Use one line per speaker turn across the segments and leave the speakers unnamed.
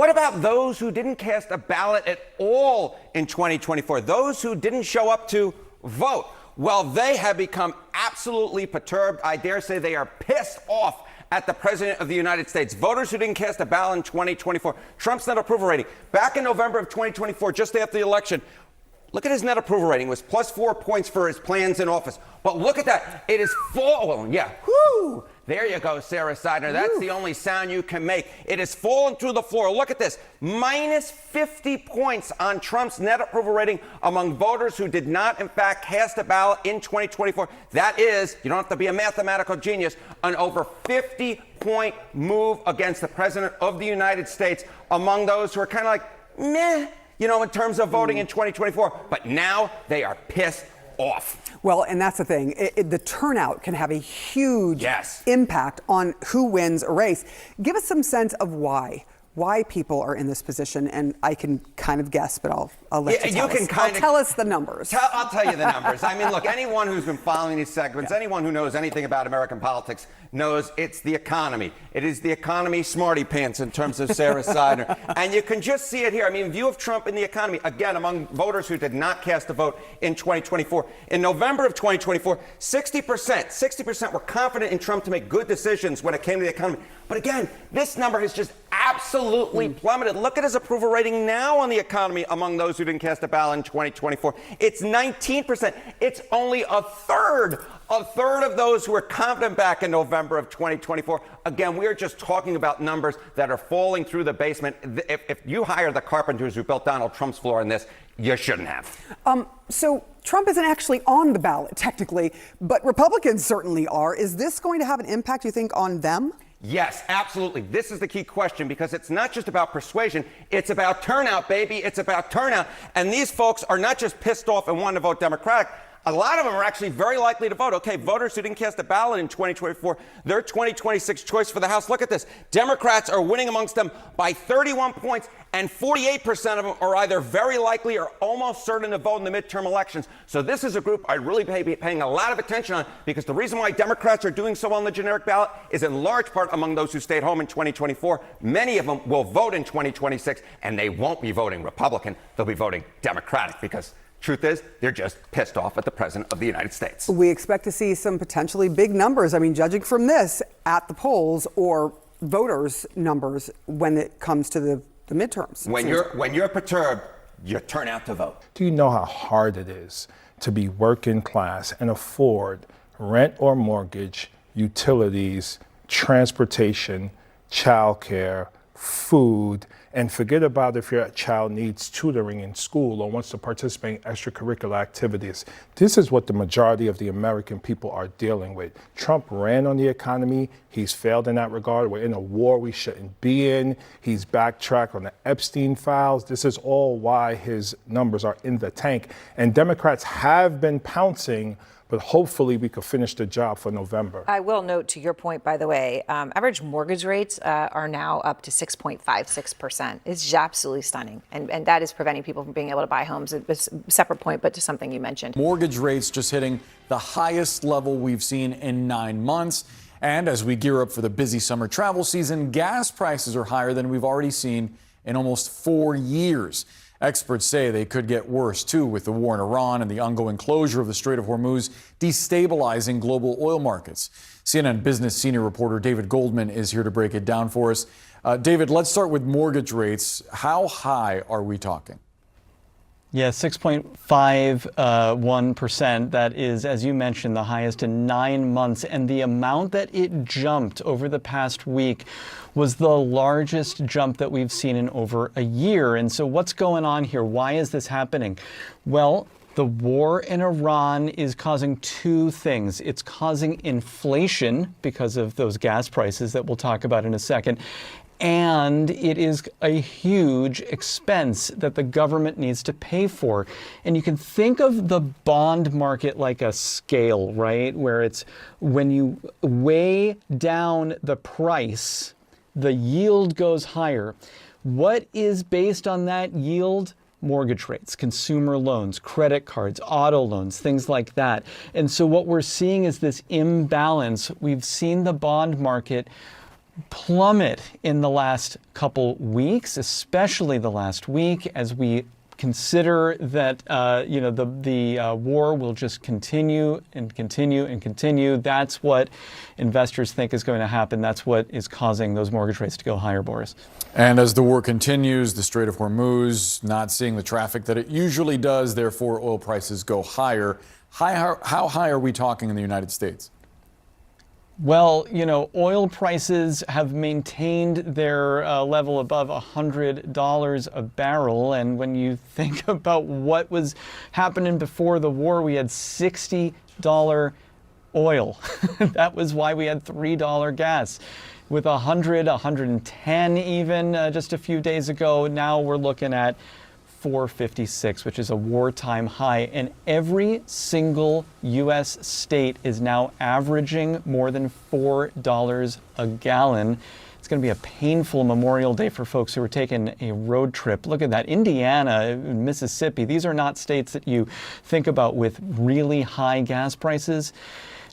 What about those who didn't cast a ballot at all in 2024? Those who didn't show up to vote? Well, they have become absolutely perturbed. I dare say they are pissed off at the president of the United States. Voters who didn't cast a ballot in 2024. Trump's net approval rating back in November of 2024, just after the election. Look at his net approval rating. It was plus 4 points for his plans in office. But look at that. It is fallen. Yeah. Whoo! There you go, Sarah Seidner. That's the only sound you can make. It has fallen through the floor. Look at this. Minus 50 points on Trump's net approval rating among voters who did not, in fact, cast a ballot in 2024. That is, you don't have to be a mathematical genius, an over 50-point move against the president of the United States among those who are kind of like, meh, you know, in terms of voting in 2024. But now they are pissed off.
Well, and that's the thing. The turnout can have a huge impact on who wins a race. Give us some sense of why people are in this position, and I can kind of guess, but I'll let you tell us the numbers.
I'll tell you the numbers. I mean, look, anyone who's been following these segments, anyone who knows anything about American politics knows it's the economy. It is the economy smarty pants in terms of Sarah Seidner. And you can just see it here. I mean, view of Trump in the economy, again, among voters who did not cast a vote in 2024. In November of 2024, 60% were confident in Trump to make good decisions when it came to the economy. But again, this number has just absolutely plummeted. Look at his approval rating now on the economy among those who didn't cast a ballot in 2024. It's 19%. It's only a third of those who were confident back in November of 2024. Again, we're just talking about numbers that are falling through the basement. If you hire the carpenters who built Donald Trump's floor in this, you shouldn't have.
So Trump isn't actually on the ballot, technically, but Republicans certainly are. Is this going to have an impact, you think, on them?
Yes, absolutely. This is the key question, because it's not just about persuasion. It's about turnout, baby. It's about turnout. And these folks are not just pissed off and want to vote Democratic. A lot of them are actually very likely to vote. Okay, voters who didn't cast a ballot in 2024, their 2026 choice for the House. Look at this. Democrats are winning amongst them by 31 points, and 48% of them are either very likely or almost certain to vote in the midterm elections. So this is a group I'd really be paying a lot of attention on, because the reason why Democrats are doing so well on the generic ballot is in large part among those who stayed home in 2024. Many of them will vote in 2026, and they won't be voting Republican. They'll be voting Democratic, because truth is, they're just pissed off at the president of the United States.
We expect to see some potentially big numbers. I mean, judging from this at the polls, or voters' numbers when it comes to the midterms.
When you're perturbed, you turn out to vote.
Do you know how hard it is to be working class and afford rent or mortgage, utilities, transportation, childcare, food, and forget about if your child needs tutoring in school or wants to participate in extracurricular activities? This is what the majority of the American people are dealing with. Trump ran on the economy. He's failed in that regard. We're in a war we shouldn't be in. He's backtracked on the Epstein files. This is all why his numbers are in the tank. And Democrats have been pouncing, but hopefully we could finish the job for November.
I will note, to your point, by the way, average mortgage rates are now up to 6.56%. It's absolutely stunning. And that is preventing people from being able to buy homes. It's a separate point, but to something you mentioned.
Mortgage rates just hitting the highest level we've seen in 9 months. And as we gear up for the busy summer travel season, gas prices are higher than we've already seen in almost 4 years. Experts say they could get worse, too, with the war in Iran and the ongoing closure of the Strait of Hormuz destabilizing global oil markets. CNN business senior reporter David Goldman is here to break it down for us. David, let's start with mortgage rates. How high are we talking?
Yeah, 6.51%. That is, as you mentioned, the highest in 9 months. And the amount that it jumped over the past week was the largest jump that we've seen in over a year. And so what's going on here? Why is this happening? Well, the war in Iran is causing two things. It's causing inflation because of those gas prices that we'll talk about in a second. And it is a huge expense that the government needs to pay for. And you can think of the bond market like a scale, right? Where it's when you weigh down the price, the yield goes higher. What is based on that yield? Mortgage rates, consumer loans, credit cards, auto loans, things like that. And so what we're seeing is this imbalance. We've seen the bond market plummet in the last couple weeks, especially the last week, as we consider that the war will just continue and continue and continue. That's what investors think is going to happen. That's what is causing those mortgage rates to go higher, Boris.
And as the war continues, the Strait of Hormuz not seeing the traffic that it usually does, therefore oil prices go higher. How high are we talking in the United States?
Well, oil prices have maintained their level above $100 a barrel. And when you think about what was happening before the war, we had $60 oil. That was why we had $3 gas. With 110 even just a few days ago, now we're looking at $4.56, which is a wartime high, and every single U.S. state is now averaging more than $4 a gallon. It's going to be a painful Memorial Day for folks who are taking a road trip. Look at that. Indiana, Mississippi, these are not states that you think about with really high gas prices.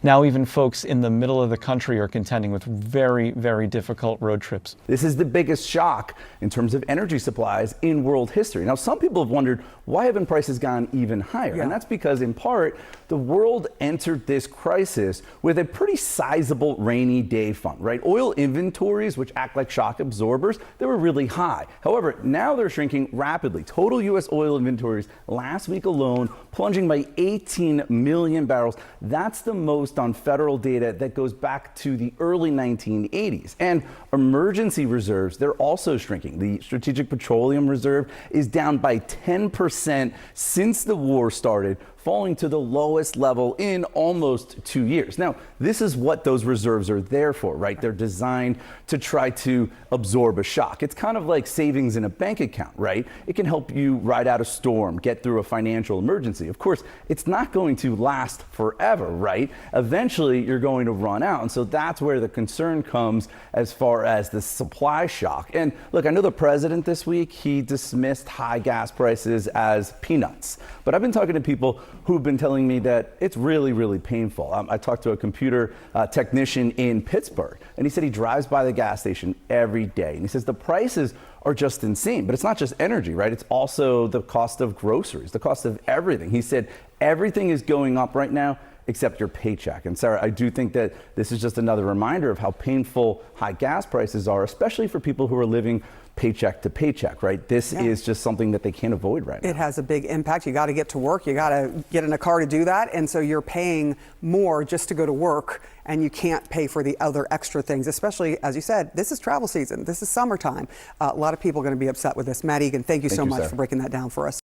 Now even folks in the middle of the country are contending with very, very difficult road trips.
This is the biggest shock in terms of energy supplies in world history. Now, some people have wondered, why haven't prices gone even higher?
Yeah.
And that's because, in part, the world entered this crisis with a pretty sizable rainy day fund, right? Oil inventories, which act like shock absorbers, they were really high. However, now they're shrinking rapidly. Total U.S. oil inventories last week alone plunging by 18 million barrels. That's the most on federal data that goes back to the early 1980s. And emergency reserves, they're also shrinking. The Strategic Petroleum Reserve is down by 10% since the war started, falling to the lowest level in almost 2 years. Now, this is what those reserves are there for, right? They're designed to try to absorb a shock. It's kind of like savings in a bank account, right? It can help you ride out a storm, get through a financial emergency. Of course, it's not going to last forever, right? Eventually, you're going to run out. And so that's where the concern comes as far as the supply shock. And look, I know the president this week, he dismissed high gas prices as peanuts. But I've been talking to people who've been telling me that it's really, really painful. I talked to a computer technician in Pittsburgh, and he said he drives by the gas station every day. And he says the prices are just insane. But it's not just energy, right? It's also the cost of groceries, the cost of everything. He said everything is going up right now except your paycheck. And Sarah, I do think that this is just another reminder of how painful high gas prices are, especially for people who are living paycheck to paycheck, right? This is just something that they can't avoid right now.
It has a big impact. You got to get to work. You got to get in a car to do that. And so you're paying more just to go to work, and you can't pay for the other extra things, especially, as you said, this is travel season. This is summertime. A lot of people are going to be upset with this. Matt Egan, thank you so much for breaking that down for us.